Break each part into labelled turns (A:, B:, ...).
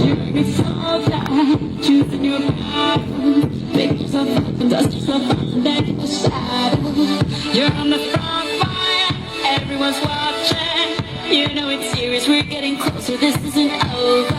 A: You're so tired, choosing your battle. Pick yourself up and dust yourself off and then hit the saddle. You're on the front line, everyone's watching. You know it's serious, we're getting closer, this isn't over.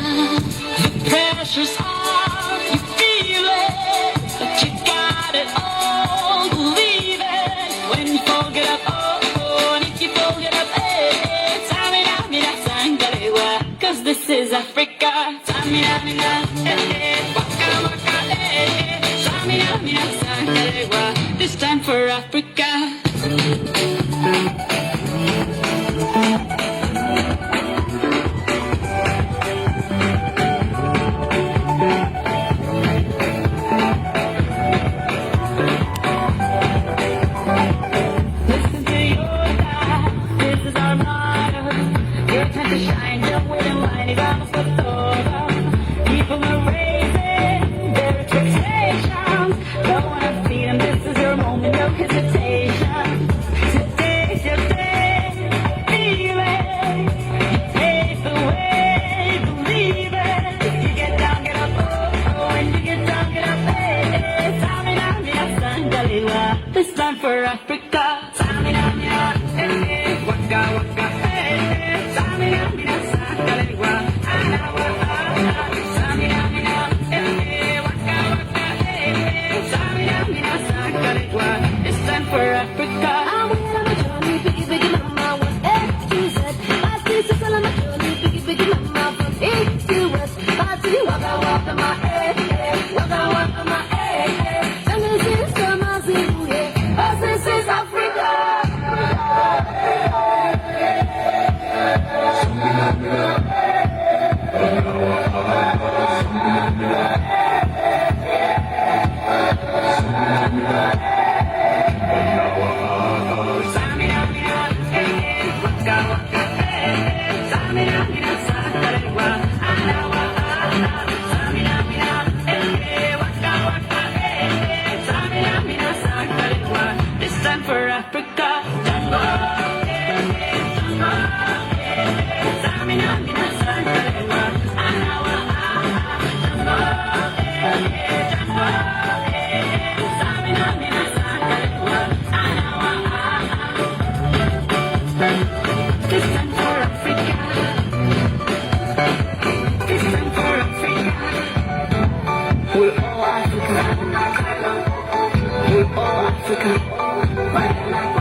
A: The pressure's on, you feel it, but you got it all, believe it. When you fold it up, oh, and if you fold it up, eh, Samina, mina, sangalewa, cause this is Africa. Samina, mina, eh, waka, waka, eh, Samina, mina, sangalewa, this time for Africa. Shine, don't wait in line, it's almost over. People are raising their expectations. Don't wanna see them, this is your moment, no hesitation. Today's your day, feel it. You pave the way, believe it. If you get down, get up, oh, when you get down, get up, hey. Samina, mina, sangalewa, this time for Africa. Samina, mina, hey, waka, waka, hey. It's time for Africa.
B: I'm on a journey, biggie, biggie, mama, was A to Z. My sister's on a journey, biggie, biggie, mama, from east to west. My city, waka, waka, my waka, waka, my and this is the Mazibu, yeah. This is Africa.
A: It's time for Africa. It's time for Africa. It's time for Africa. We're all Africa. We're all Africa.